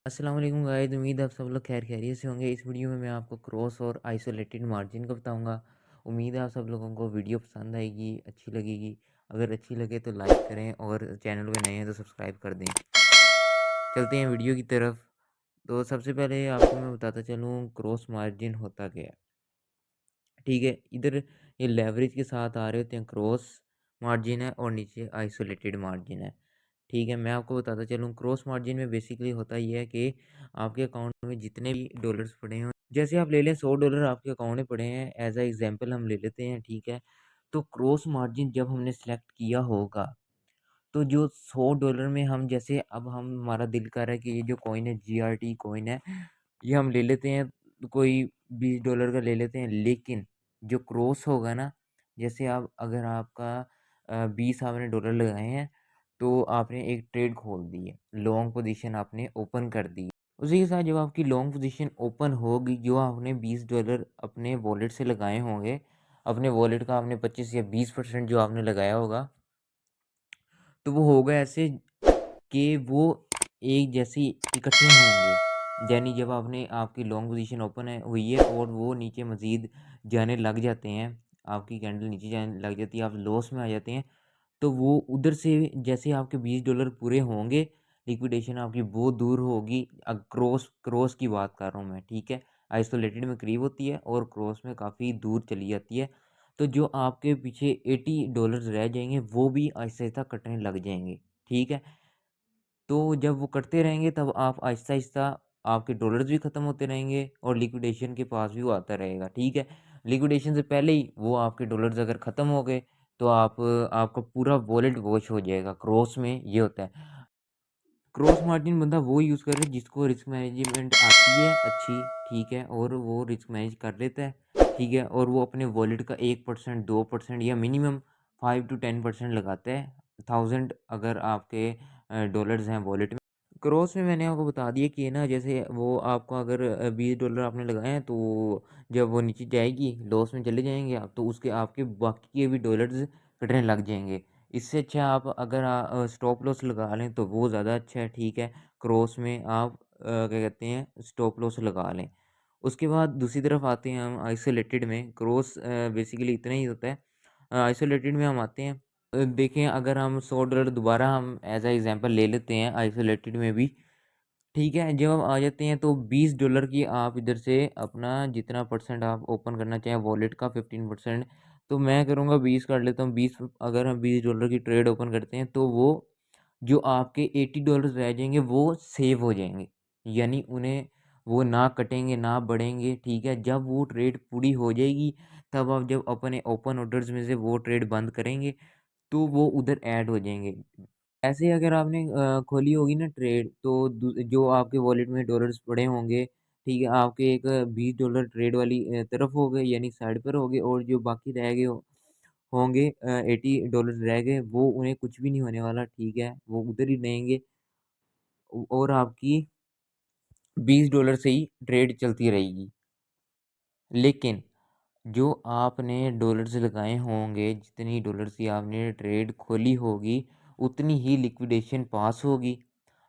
अस्सलाम वालेकुम गाइस, उम्मीद है आप सब लोग खैर खैरियत से होंगे। इस वीडियो में मैं आपको क्रॉस और आइसोलेटेड मार्जिन का बताऊंगा। उम्मीद है आप सब लोगों को वीडियो पसंद आएगी, अच्छी लगेगी। अगर अच्छी लगे तो लाइक करें और चैनल पे नए हैं तो सब्सक्राइब कर दें। चलते हैं वीडियो की तरफ। तो सबसे पहले आपको मैं बताता चलूँ क्रॉस मार्जिन होता क्या है। ठीक है, इधर ये लेवरेज के साथ आ रहे होते हैं क्रॉस मार्जिन है और नीचे आइसोलेटेड मार्जिन है। ठीक है, मैं आपको बताता चलूँ क्रॉस मार्जिन में बेसिकली होता ये है कि आपके अकाउंट में जितने भी डॉलर्स पड़े हों, जैसे आप ले लें $100 आपके अकाउंट में पड़े हैं, एज अ एग्जांपल हम ले लेते हैं। ठीक है, तो क्रॉस मार्जिन जब हमने सेलेक्ट किया होगा तो जो $100 में हम जैसे अब हम हमारा दिल कर रहा है कि ये जो कॉइन है जीआरटी कॉइन है, ये हम ले लेते हैं, कोई $20 का ले लेते हैं। लेकिन जो क्रॉस होगा ना, जैसे आप अगर आपका 20 आपने डॉलर लगाए हैं तो आपने एक ट्रेड खोल दी है, लॉन्ग पोजीशन आपने ओपन कर दी। उसी के साथ जब आपकी लॉन्ग पोजीशन ओपन होगी, जो आपने $20 अपने वॉलेट से लगाए होंगे, अपने वॉलेट का आपने 25 या 20% जो आपने लगाया होगा, तो वो होगा ऐसे कि वो एक जैसे इकट्ठे होंगे। यानी जब आपने आपकी लॉन्ग पोजीशन ओपन है हुई है और वो नीचे मज़ीद जाने लग जाते हैं, आपकी कैंडल नीचे जाने लग जाती है, आप लॉस में आ जाते हैं, तो वो उधर से जैसे आपके $20 पूरे होंगे, लिक्विडेशन आपकी बहुत दूर होगी। क्रॉस क्रॉस की बात कर रहा हूँ मैं, ठीक है? आइसोलेटेड में करीब होती है और क्रॉस में काफ़ी दूर चली जाती है। तो जो आपके पीछे $80 रह जाएँगे, वो भी आहिस्ता-आहिस्ता कटने लग जाएँगे, ठीक है? तो जब वो कटते रहेंगे तब आप आहिस्ता-आहिस्ता आपके डॉलर्स भी ख़त्म होते रहेंगे और लिक्विडेशन के पास भी वो आता रहेगा, ठीक है? लिक्विडेशन से पहले ही वो आपके डॉलर्स अगर ख़त्म हो गए तो आपका पूरा वॉलेट वॉश हो जाएगा। क्रॉस में ये होता है। क्रॉस मार्जिन बंदा वो यूज़ करे जिसको रिस्क मैनेजमेंट आती है अच्छी, ठीक है? और वो रिस्क मैनेज कर लेता है, ठीक है? और वो अपने वॉलेट का 1% 2% या मिनिमम 5 टू 10% लगाता है। 1000 अगर आपके डॉलर्स हैं वॉलेट में। क्रॉस में मैंने आपको बता दिया कि ना, जैसे वो आपको अगर $20 आपने लगाए हैं तो जब वो नीचे जाएगी, लॉस में चले जाएँगे आप, तो उसके आपके बाकी के भी डॉलर्स कटने लग जाएँगे। इससे अच्छा आप अगर स्टॉप लॉस लगा लें तो वो ज़्यादा अच्छा है, ठीक है? क्रॉस में आप क्या कहते हैं, स्टॉप लॉस लगा लें। उसके बाद दूसरी तरफ आते हैं हम आइसोलेटेड में। क्रॉस बेसिकली इतना ही होता है। आइसोलेटेड में हम आते हैं, देखें अगर हम $100 दोबारा हम एज़ अ एग्ज़ाम्पल ले लेते हैं आइसोलेटेड में भी, ठीक है? जब हम आ जाते हैं तो $20 की आप इधर से अपना जितना परसेंट आप ओपन करना चाहें वॉलेट का 15%, तो मैं करूँगा 20 कर लेता हूँ। 20 अगर हम $20 की ट्रेड ओपन करते हैं तो वो जो आपके $80 रह जाएँगे वो सेव हो जाएँगे। यानी उन्हें वो ना कटेंगे, ना बढ़ेंगे, ठीक है? जब वो ट्रेड पूरी हो जाएगी, तब आप जब अपने ओपन ऑर्डर्स में से वो ट्रेड बंद करेंगे, तो वो उधर ऐड हो जाएँगे। ऐसे ही अगर आपने खोली होगी ना ट्रेड, तो जो आपके वॉलेट में डॉलर्स पड़े होंगे, ठीक है? आपके एक $20 ट्रेड वाली तरफ हो गए, यानी साइड पर हो गए, और जो बाकी रह गए होंगे $80 रह गए, वो उन्हें कुछ भी नहीं होने वाला, ठीक है? वो उधर ही रहेंगे और आपकी $20 से ही ट्रेड चलती रहेगी। लेकिन जो आपने डॉलर्स लगाए होंगे, जितनी डॉलर्स की आपने ट्रेड खोली होगी, उतनी ही लिक्विडेशन पास होगी।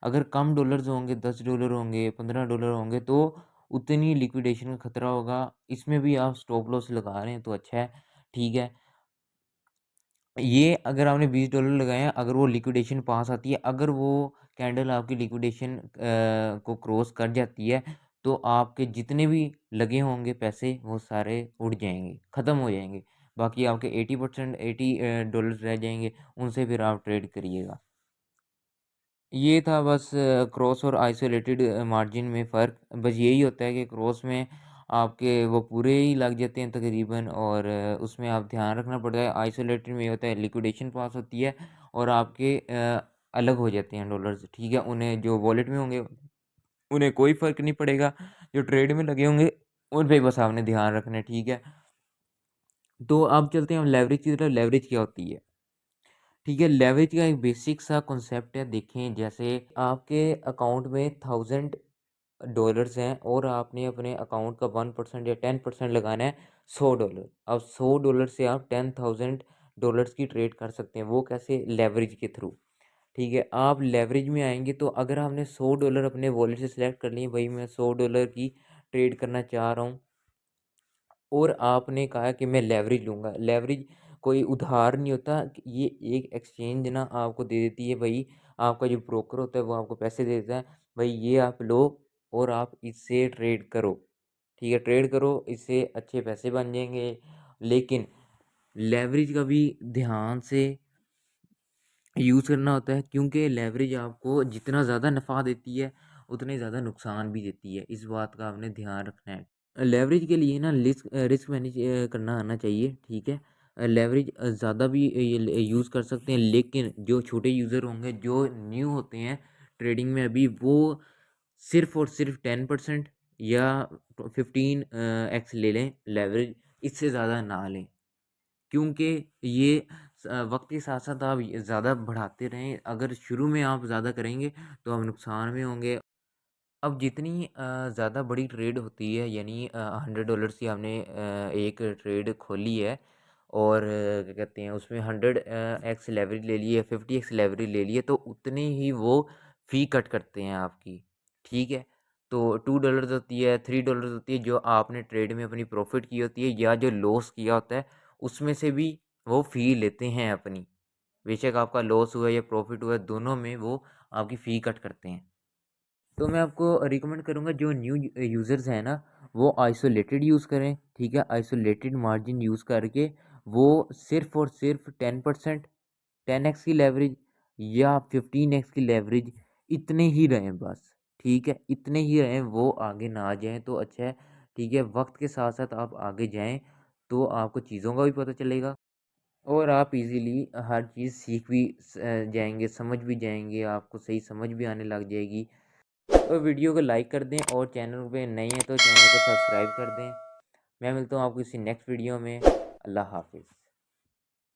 अगर कम डॉलर्स होंगे, $10 होंगे, $15 होंगे, तो उतनी लिक्विडेशन का खतरा होगा। इसमें भी आप स्टॉप लॉस लगा रहे हैं तो अच्छा है, ठीक है। ये अगर आपने $20 लगाए हैं, अगर वो लिक्विडेशन पास आती है, अगर वो कैंडल आपकी लिक्विडेशन को क्रॉस कर जाती है, तो आपके जितने भी लगे होंगे पैसे वो सारे उड़ जाएँगे, ख़त्म हो जाएँगे। बाकी आपके 80% $80 रह जाएँगे, उनसे फिर आप ट्रेड करिएगा। ये था बस क्रॉस और आइसोलेटेड मार्जिन में फ़र्क। बस यही होता है कि क्रॉस में आपके वो पूरे ही लग जाते हैं तकरीबन, और उसमें आप ध्यान रखना पड़ता है। आइसोलेटेड में ये होता है लिक्विडेशन पास होती है और आपके अलग हो जाते हैं डॉलर्स, ठीक है? उन्हें जो वॉलेट में होंगे उन्हें कोई फ़र्क नहीं पड़ेगा, जो ट्रेड में लगे होंगे उन पे बस आपने ध्यान रखना है, ठीक है? तो अब चलते हैं हम लेवरेज की तरफ। लेवरेज क्या होती है? ठीक है, लेवरेज का एक बेसिक सा कॉन्सेप्ट है। देखें, जैसे आपके अकाउंट में $1000 हैं और आपने अपने अकाउंट का 1% या 10% लगाना है $100। अब $100 से आप $10,000 की ट्रेड कर सकते हैं। वो कैसे? लेवरेज के थ्रू, ठीक है, आप लेवरेज में आएँगे तो अगर आपने $100 अपने वॉलेट से सिलेक्ट कर लिए, भई मैं $100 की ट्रेड करना चाह रहा हूँ और आपने कहा कि मैं लेवरेज लूँगा। लेवरेज कोई उधार नहीं होता, कि ये एक एक्सचेंज ना आपको दे देती है भई, आपका जो ब्रोकर होता है वो आपको पैसे दे देता है, भई ये आप लो और आप इससे ट्रेड करो। ठीक है, ट्रेड करो, इससे अच्छे पैसे बन जाएँगे। लेकिन लेवरेज का भी ध्यान से यूज़ करना होता है, क्योंकि लेवरेज आपको जितना ज़्यादा नफ़ा देती है, उतने ही ज़्यादा नुकसान भी देती है। इस बात का आपने ध्यान रखना है। लेवरेज के लिए ना रिस्क मैनेज करना आना चाहिए, ठीक है? लेवरेज ज़्यादा भी ये यूज़ कर सकते हैं, लेकिन जो छोटे यूज़र होंगे, जो न्यू होते हैं ट्रेडिंग में अभी, वो सिर्फ़ और सिर्फ़ 10% या 15 एक्स ले लें लेवरेज, इससे ज़्यादा ना लें। क्योंकि ये वक़्त के साथ-साथ आप ये ज़्यादा बढ़ाते रहें, अगर शुरू में आप ज़्यादा करेंगे, तो आप नुकसान में होंगे। अब जितनी ज़्यादा बड़ी ट्रेड होती है, यानी $100 की आपने एक ट्रेड खोली है और क्या कहते हैं उसमें 100 एक्स लेवरेज ले ली है, 50 एक्स लेवरेज ले ली है, तो उतनी ही वो फ़ी कट करते हैं आपकी, ठीक है? तो $2 होती है, $3 होती है, जो आपने ट्रेड में अपनी प्रॉफ़िट की होती है या जो लॉस किया होता है, उसमें से भी वो फ़ी लेते हैं अपनी। बेशक आपका लॉस हुआ या प्रॉफ़िट हुआ, दोनों में वो आपकी फ़ी कट करते हैं। तो मैं आपको रिकमेंड करूँगा, जो न्यू यूज़र्स हैं ना, वो आइसोलेटेड यूज़ करें, ठीक है? आइसोलेटेड मार्जिन यूज़ करके वो सिर्फ़ और सिर्फ़ 10%, 10x की लेवरेज या 15x की लेवरेज, इतने ही रहें बस, ठीक है? इतने ही रहें, वो आगे ना जाएँ तो अच्छा है, ठीक है? वक़्त के साथ-साथ आप आगे जाएँ, तो आपको चीज़ों का भी पता चलेगा और आप ईज़िली हर चीज़ सीख भी जाएँगे, समझ भी जाएँगे, आपको सही समझ भी आने लग जाएगी। तो वीडियो को लाइक कर दें और चैनल पे नए हैं तो चैनल को सब्सक्राइब कर दें। मैं मिलता हूँ आपको किसी नेक्स्ट वीडियो में। अल्लाह हाफ़िज़।